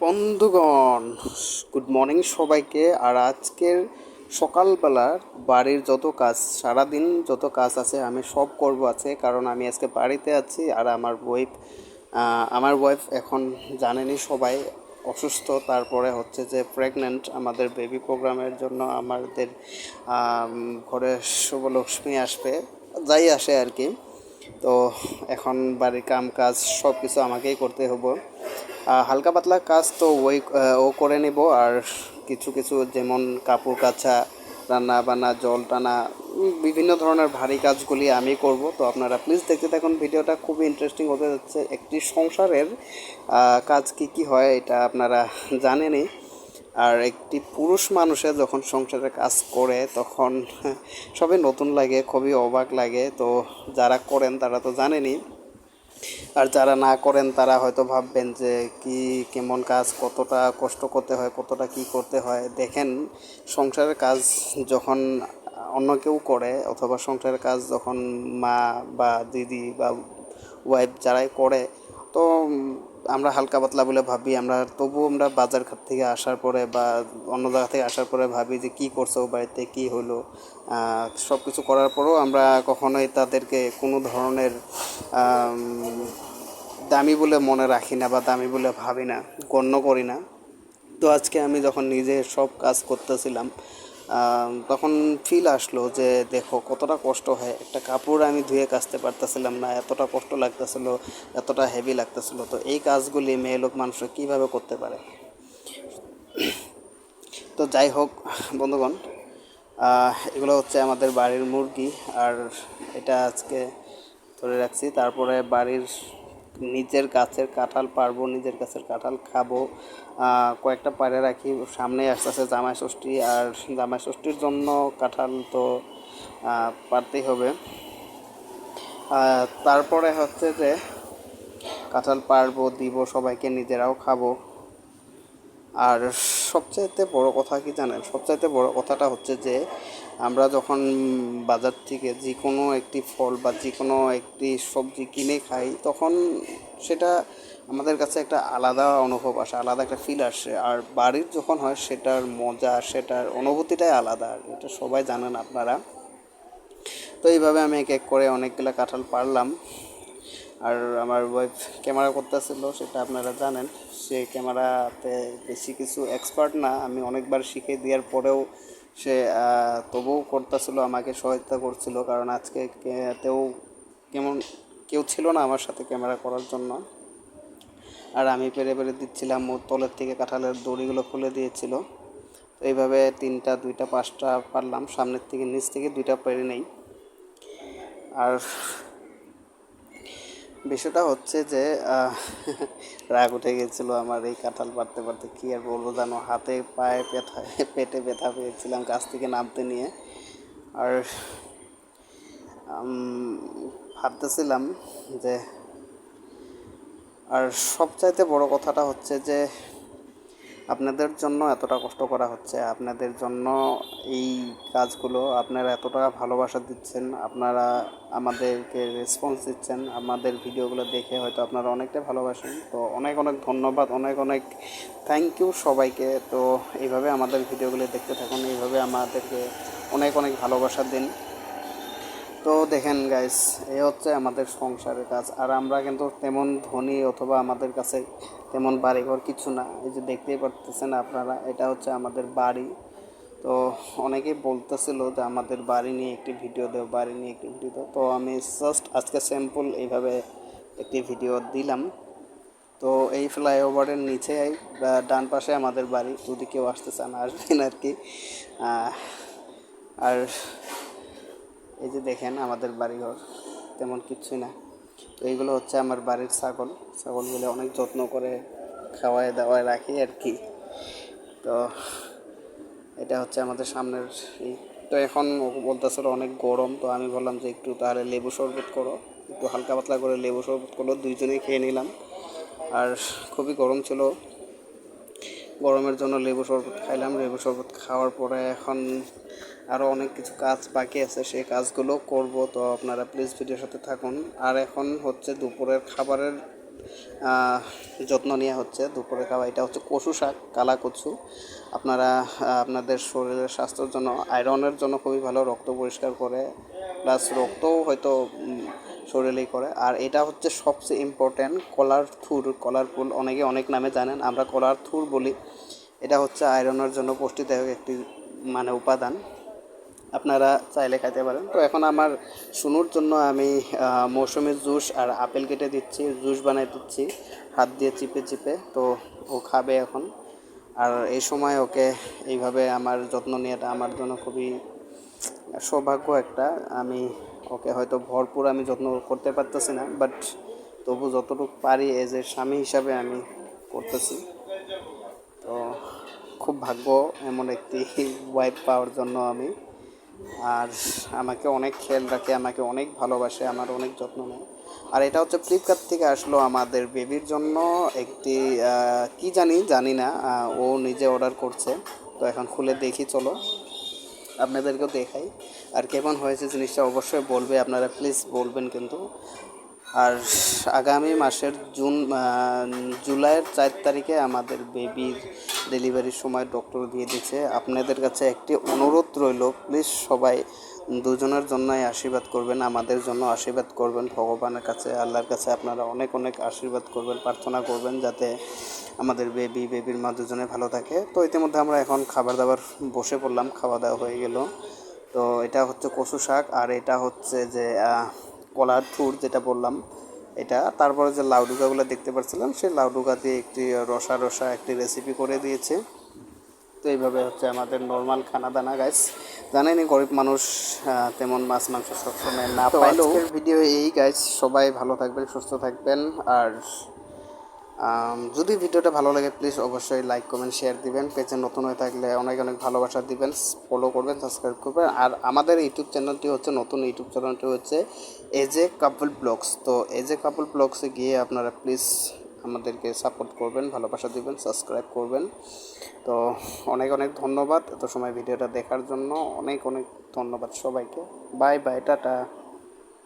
বন্ধুগণ, good morning সবাইকে। আর আজকের সকালবেলার বাড়ির যত কাজ, সারাদিন যত কাজ আছে আমি সব করব আছে, কারণ আমি আজকে বাড়িতে আছি। আর আমার ওয়াইফ এখন জানেনই সবাই অসুস্থ, তারপরে হচ্ছে যে প্রেগনেন্ট। আমাদের বেবি প্রোগ্রামের জন্য আমাদের ঘরে শুভলক্ষ্মী আসবে, যাই আসে আর কি। তো এখন বাড়ির কাম কাজ সব কিছু আমাকেই করতে হবে। হালকা পাতলা কাজ তো ও করে নেব, আর কিছু কিছু যেমন কাপড় কাচা, রান্না বান্না, জল টানা, বিভিন্ন ধরনের ভারী কাজগুলি আমি করব। তো আপনারা প্লিজ দেখতে থাকুন, ভিডিওটা খুবই ইন্টারেস্টিং হতে যাচ্ছে। একটি সংসারের কাজ কি কি হয় এটা আপনারা জানেনই। আর একটি পুরুষ মানুষে যখন সংসারের কাজ করে তখন সবই নতুন লাগে, খুবই অবাক লাগে। তো যারা করেন তারা তো জানেনই, আর যারা না করেন তারা হয়তো ভাববেন যে কি কেমন কাজ, কতটা কষ্ট করতে হয়, কতটা কি করতে হয়। দেখেন, সংসারের কাজ যখন অন্য কেউ করে, অথবা সংসারের কাজ যখন মা বা দিদি বা ওয়াইফ যারাই করে, তো আমরা হালকা পাতলা বলে ভাবি। তবুও আমরা বাজার ঘাট থেকে আসার পরে বা অন্য জায়গা থেকে আসার পরে ভাবি যে কী করছো, বাড়িতে কী হলো। সব কিছু করার পরেও আমরা কখনোই তাদেরকে কোনো ধরনের আম, দামি বলে মনে রাখি না বা দামি বলে ভাবি না, গণ্য করি না। তো আজকে আমি যখন নিজে সব কাজ করতেছিলাম, তখন ফিল আসলো যে দেখো কতটা কষ্ট হয়। একটা কাপড় আমি ধুয়ে কাচতে পারতেছিলাম না, এতটা কষ্ট লাগতেছিল, এতটা হেভি লাগতেছিল। তো এই কাজগুলি মেয়ে লোক মানুষ কীভাবে করতে পারে? তো যাই হোক বন্ধুগণ, এগুলো হচ্ছে আমাদের বাড়ির মুরগি। আর এটা আজকে ধরে রাখছি, তারপরে বাড়ির নিজের গাছের কাঁঠাল পারবো, নিজের গাছের কাঁঠাল খাবো। কয়েকটা পাড়ে রাখি, সামনেই আসতেছে জামাই ষষ্ঠী, আর জামাই ষষ্ঠীর জন্য কাঁঠাল তো পারতেই হবে। তারপরে হচ্ছে যে কাঁঠাল পারবো, দিব সবাইকে, নিজেরাও খাবো। আর সবচাইতে বড় কথা কি জানেন? সবচাইতে বড় কথাটা হচ্ছে যে আমরা যখন বাজার থেকে যে কোনো একটি ফল বা যে কোনো একটি সবজি কিনে খাই, তখন সেটা আমাদের কাছে একটা আলাদা অনুভব আসে, আলাদা একটা ফিল আসে। আর বাড়ির যখন হয় সেটার মজা, সেটার অনুভূতিটাই আলাদা, এটা সবাই জানেন আপনারা। তো এইভাবে আমি এক এক করে অনেকগুলো কাঁঠাল পারলাম। আর আমার ওয়াইফ ক্যামেরা করতেছিল, সেটা আপনারা জানেন। সে ক্যামেরাতে বেশি কিছু এক্সপার্ট না, আমি অনেকবার শিখে দেওয়ার পরেও সে তবুও করতেছিল, আমাকে সহায়তা করছিল, কারণ আজকে তেও কেমন কেউ ছিল না আমার সাথে ক্যামেরা করার জন্য। আর আমি পেরে পেরে দিচ্ছিলাম, ওর তলের থেকে কাঁঠালের দড়িগুলো খুলে দিয়েছিল। তো এইভাবে তিনটা, দুইটা, পাঁচটা পারলাম, সামনের থেকে নিচ থেকে দুইটা পেরে নেই। আর বিষয়টা হচ্ছে যে রাগ উঠে গেছিলো আমার এই কাঁঠাল পাড়তে পারতে। কী আর বলবো জানো, হাতে পায়ে ব্যথা, পেটে ব্যথা পেয়েছিলাম গাছ থেকে নামতে নিয়ে। আর ভাবতেছিলাম যে, আর সবচাইতে বড় কথাটা হচ্ছে যে আপনাদের জন্য এতটা কষ্ট করা হচ্ছে, আপনাদের জন্য এই কাজগুলো, আপনারা এতটা ভালোবাসা দিচ্ছেন, আপনারা আমাদেরকে রেসপন্স দিচ্ছেন, আমাদের ভিডিওগুলো দেখে হয়তো আপনারা অনেকটাই ভালোবাসেন। তো অনেক অনেক ধন্যবাদ, অনেক অনেক থ্যাংক ইউ সবাইকে। তো এইভাবে আমাদের ভিডিওগুলো দেখতে থাকুন, এইভাবে আমাদেরকে অনেক অনেক ভালোবাসা দিন। তো দেখেন গাইস, এই হচ্ছে আমাদের সংসারের কাজ। আর আমরা কিন্তু তেমন ধনী অথবা আমাদের কাছে তেমন বাড়িঘর কিছু না। এই যে দেখতেই পারতেছেন আপনারা, এটা হচ্ছে আমাদের বাড়ি। তো অনেকেই বলতেছিল যে আমাদের বাড়ি নিয়ে একটি ভিডিও দেও, বাড়ি নিয়ে একটি ভিডিও দাও। তো আমি জাস্ট আজকে স্যাম্পল এইভাবে একটি ভিডিও দিলাম। তো এই ফ্লাইওভারের নিচে ডান পাশে আমাদের বাড়ি, যদি কেউ আসতে চান আসবেন আর কি। আর এই যে দেখেন আমাদের বাড়িঘর তেমন কিছুই না। তো এইগুলো হচ্ছে আমার বাড়ির ছাগলগুলো অনেক যত্ন করে খাওয়ায় দাওয়ায় রাখি আর কি। তো এটা হচ্ছে আমাদের সামনের তো এখন ও বলতেছিল অনেক গরম, তো আমি বললাম যে একটু তাহলে লেবু শরবত করো, একটু হালকা পাতলা করে লেবু শরবত করলো, দুইজনেই খেয়ে নিলাম। আর খুবই গরম ছিল, গরমের জন্য লেবু শরবত খাইলাম। লেবু শরবত খাওয়ার পরে এখন আরও অনেক কিছু কাজ বাকি আছে, সেই কাজগুলো করব। তো আপনারা প্লিজ ভিডিওর সাথে থাকুন। আর এখন হচ্ছে দুপুরের খাবারের আহ, যত্ন নেওয়া হচ্ছে দুপুরে খাওয়া। এটা হচ্ছে কচু শাক, কালা কচু। আপনারা আপনাদের শরীরের স্বাস্থ্যের জন্য, আয়রনের জন্য খুবই ভালো, রক্ত পরিষ্কার করে, প্লাস রক্তও হয়তো শরীরেই করে। আর এটা হচ্ছে সবচেয়ে ইম্পর্ট্যান্ট কলার থুর, কলার ফুল, অনেকে অনেক নামে জানেন, আমরা কলার থুর বলি। এটা হচ্ছে আয়রনের জন্য পুষ্টিদায়ক একটি মানে উপাদান, আপনারা চাইলে খাইতে পারেন। তো এখন আমার শুনুর জন্য আমি মৌসুমী জুস আর আপেল কেটে দিচ্ছি, জুস বানাই দিচ্ছি হাত দিয়ে চিপে চিপে। তো ও খাবে এখন। আর এই সময় ওকে এইভাবে আমার যত্ন নেওয়াটা আমার জন্য খুবই সৌভাগ্য একটা। আমি ওকে হয়তো ভরপুর আমি যত্ন করতে পারতেছি না, বাট তবু যতটুকু পারি এজ এ স্বামী হিসাবে আমি করতেছি। তো খুব ভাগ্য এমন একটি ওয়াইফ পাওয়ার জন্য আমি। আর আমাকে অনেক খেয়াল রাখে, আমাকে অনেক ভালোবাসে, আমার অনেক যত্ন নেয়। আর এটা হচ্ছে ফ্লিপকার্ট থেকে আসলো আমাদের বেবির জন্য একটি কি জানি না, ও নিজে অর্ডার করছে। তো এখন খুলে দেখি, চলো আপনাদেরকেও দেখাই। আর কেমন হয়েছে জিনিসটা অবশ্যই বলবে, আপনারা প্লিজ বলবেন কিন্তু। আর আগামী মাসের জুলাইয়ের 4 তারিখে আমাদের বেবির ডেলিভারির সময় ডক্টর দিয়ে দিচ্ছে। আপনাদের কাছে একটি অনুরোধ রইল, প্লিজ সবাই দুজনের জন্যই আশীর্বাদ করবেন, আমাদের জন্য আশীর্বাদ করবেন। ভগবানের কাছে, আল্লাহর কাছে আপনারা অনেক অনেক আশীর্বাদ করবেন, প্রার্থনা করবেন যাতে আমাদের বেবির মা দুজনে ভালো থাকে। তো ইতিমধ্যে আমরা এখন খাবার দাবার বসে পড়লাম, খাওয়া দাওয়া হয়ে গেল। তো এটা হচ্ছে কচু শাক, আর এটা হচ্ছে যে কলার থুর যেটা বললাম এটা। তারপরে যে লাউডুকাগুলো দেখতে পাচ্ছিলাম, সেই লাউডুকা দিয়ে একটি রসা রসা একটি রেসিপি করে দিয়েছে। তো এইভাবে হচ্ছে আমাদের নর্মাল খানা দানা গাইস। জানেনই গরিব মানুষ তেমন মাছ মাংস সবসময় না পাইলেও। আজকের ভিডিও এই গাইস, সবাই ভালো থাকবেন, সুস্থ থাকবেন। আর যদি ভিডিওটা ভালো লাগে প্লিজ অবশ্যই লাইক কমেন্ট শেয়ার দিবেন। পেজে নতুন হয়ে থাকলে অনেক অনেক ভালোবাসা দিবেন, ফলো করবেন, সাবস্ক্রাইব করবেন। আর আমাদের ইউটিউব চ্যানেলটি হচ্ছে, নতুন ইউটিউব চ্যানেলটি হচ্ছে এজ এ কাপল ব্লগস। তো এজ এ কাপল ব্লগসে গিয়ে আপনারা প্লিজ আমাদেরকে সাপোর্ট করবেন, ভালোবাসা দিবেন, সাবস্ক্রাইব করবেন। তো অনেক অনেক ধন্যবাদ এত সময় ভিডিওটা দেখার জন্য, অনেক অনেক ধন্যবাদ সবাইকে। Bye bye, tata.